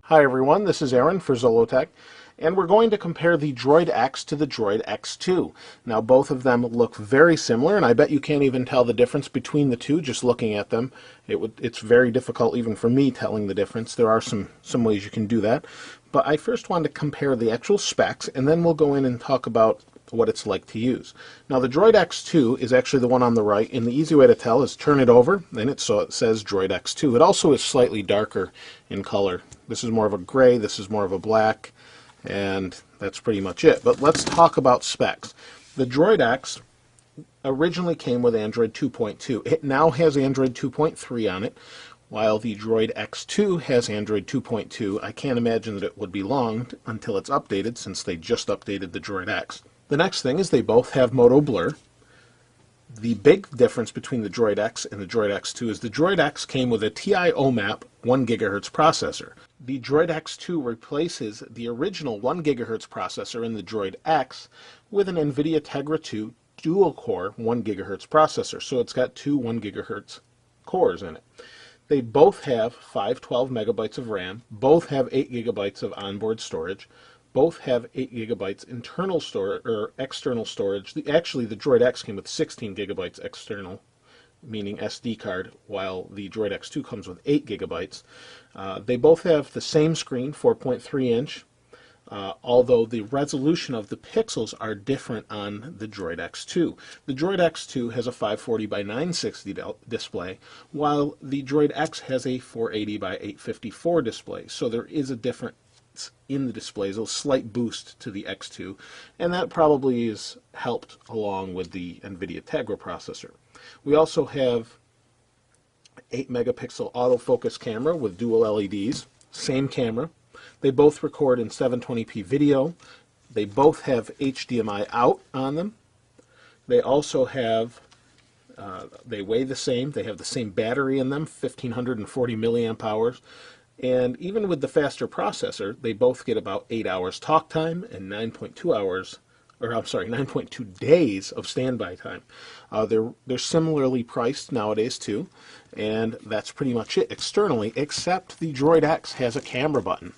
Hi everyone, this is Aaron for Zollotech, and we're going to compare the Droid X to the Droid X2. Now both of them look very similar, and I bet you can't even tell the difference between the two just looking at them. It's very difficult even for me telling the difference. There are some ways you can do that, but I first want to compare the actual specs, and then we'll go in and talk about what it's like to use. Now the Droid X2 is actually the one on the right, and the easy way to tell is turn it over, and so it says Droid X2. It also is slightly darker in color. This is more of a gray, this is more of a black, and that's pretty much it. But let's talk about specs. The Droid X originally came with Android 2.2. It now has Android 2.3 on it, while the Droid X2 has Android 2.2. I can't imagine that it would be long until it's updated, since they just updated the Droid X. The next thing is they both have Moto Blur. The big difference between the Droid X and the Droid X2 is the Droid X came with a TI OMAP 1 GHz processor. The Droid X2 replaces the original 1 GHz processor in the Droid X with an NVIDIA Tegra 2 dual-core 1 GHz processor, so it's got two 1 GHz cores in it. They both have 512 megabytes of RAM, both have 8 gigabytes of onboard storage, both have 8 gigabytes internal storage or external storage. Actually, the Droid X came with 16 gigabytes external, meaning SD card, while the Droid X2 comes with 8 gigabytes. They both have the same screen, 4.3 inch, although the resolution of the pixels are different on the Droid X2. The Droid X2 has a 540 by 960 display, while the Droid X has a 480 by 854 display. So there is a difference in the displays, a slight boost to the X2, and that probably is helped along with the NVIDIA Tegra processor. We also have 8 megapixel autofocus camera with dual LEDs, same camera. They both record in 720p video. They both have HDMI out on them. They also have, they weigh the same. They have the same battery in them, 1540 milliamp hours. And even with the faster processor, they both get about 8 hours talk time and 9.2 days of standby time. They're similarly priced nowadays too, and that's pretty much it externally, except the Droid X has a camera button,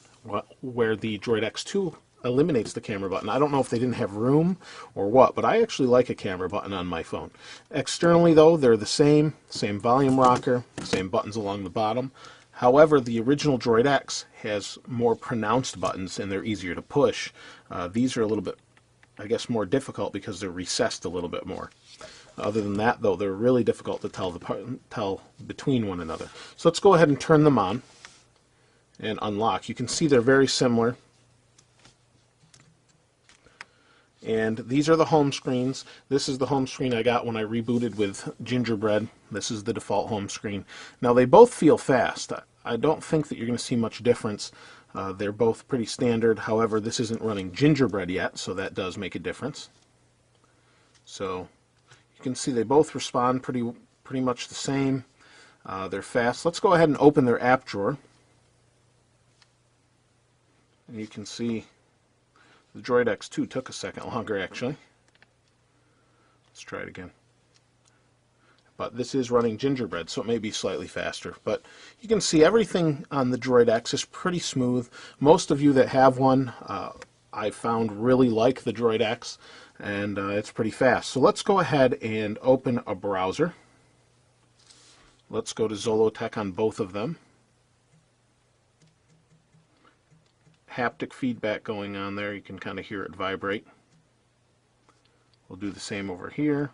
where the Droid X2 eliminates the camera button. I don't know if they didn't have room or what, but I actually like a camera button on my phone. Externally though, they're the same volume rocker, same buttons along the bottom. However, the original Droid X has more pronounced buttons and they're easier to push. These are a little bit, I guess, more difficult because they're recessed a little bit more. Other than that, though, they're really difficult to tell between one another. So let's go ahead and turn them on and unlock. You can see they're very similar. And these are the home screens. This is the home screen I got when I rebooted with Gingerbread. This is the default home screen. Now they both feel fast. I don't think that you're going to see much difference. They're both pretty standard. However, this isn't running Gingerbread yet, so that does make a difference. So you can see they both respond pretty much the same. They're fast. Let's go ahead and open their app drawer. And you can see the Droid X2 took a second longer, actually. Let's try it again. But this is running Gingerbread, so it may be slightly faster. But you can see everything on the Droid X is pretty smooth. Most of you that have one, I found really like the Droid X, and it's pretty fast. So let's go ahead and open a browser. Let's go to Zollotech on both of them. Haptic feedback going on there. You can kind of hear it vibrate. We'll do the same over here.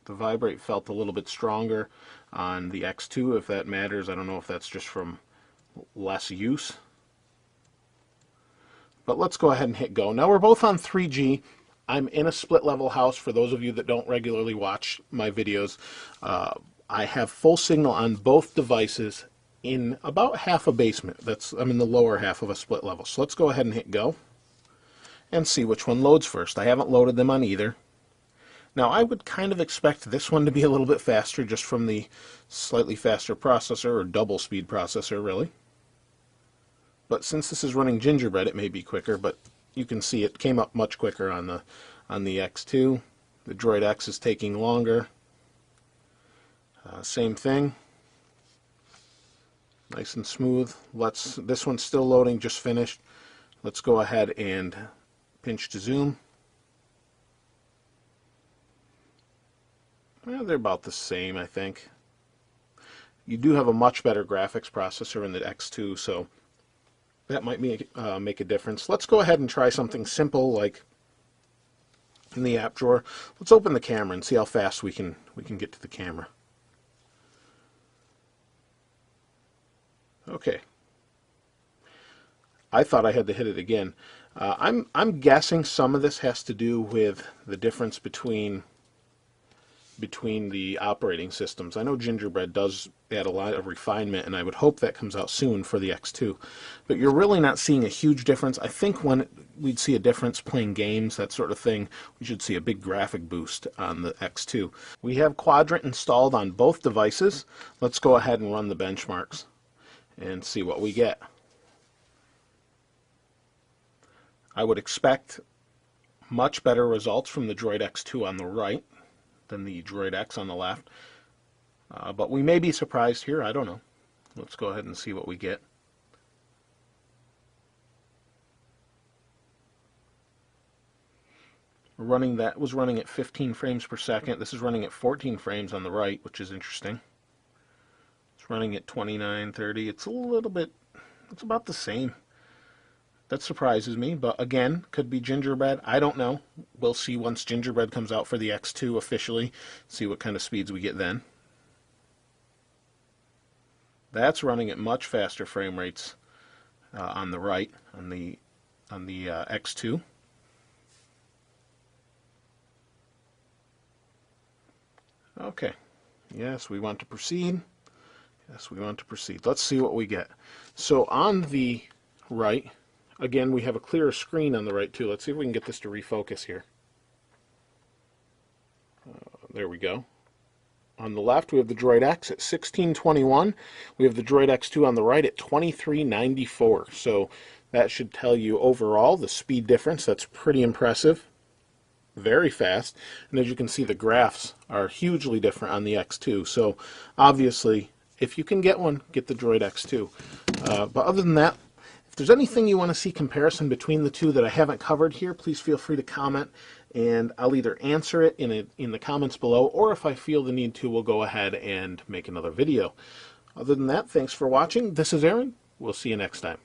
The vibrate felt a little bit stronger on the X2, if that matters. I don't know if that's just from less use. But let's go ahead and hit go. Now we're both on 3G. I'm in a split level house. For those of you that don't regularly watch my videos, I have full signal on both devices in about half a basement. I'm in the lower half of a split level. So let's go ahead and hit go and see which one loads first. I haven't loaded them on either. Now I would kind of expect this one to be a little bit faster just from the slightly faster processor, or double speed processor really. But since this is running Gingerbread, it may be quicker, but you can see it came up much quicker on the X2. The Droid X is taking longer. Same thing. Nice and smooth. This one's still loading, just finished. Let's go ahead and pinch to zoom. Well, they're about the same, I think. You do have a much better graphics processor in the X2, so that might make a difference. Let's go ahead and try something simple like in the app drawer. Let's open the camera and see how fast we can get to the camera. Okay. I thought I had to hit it again. I'm guessing some of this has to do with the difference between the operating systems. I know Gingerbread does add a lot of refinement, and I would hope that comes out soon for the X2. But you're really not seeing a huge difference. I think when we'd see a difference playing games, that sort of thing, we should see a big graphic boost on the X2. We have Quadrant installed on both devices. Let's go ahead and run the benchmarks and see what we get. I would expect much better results from the Droid X2 on the right than the Droid X on the left. But we may be surprised here. I don't know. Let's go ahead and see what we get. That was running at 15 frames per second. This is running at 14 frames on the right, which is interesting. It's running at 29, 30. It's a little bit, it's about the same. That surprises me, but again, could be Gingerbread. I don't know. We'll see once Gingerbread comes out for the X2 officially, see what kind of speeds we get then. That's running at much faster frame rates on the right, on the X2. Okay. Yes, we want to proceed. Yes, we want to proceed. Let's see what we get. So on the right, again, we have a clearer screen on the right too. Let's see if we can get this to refocus here. There we go. On the left, we have the Droid X at 1621. We have the Droid X2 on the right at 2394. So that should tell you overall the speed difference. That's pretty impressive. Very fast. And as you can see, the graphs are hugely different on the X2. So obviously, if you can get one, get the Droid X2. But other than that, if there's anything you want to see comparison between the two that I haven't covered here, please feel free to comment, and I'll either answer it in the comments below, or if I feel the need to, we'll go ahead and make another video. Other than that, thanks for watching. This is Aaron. We'll see you next time.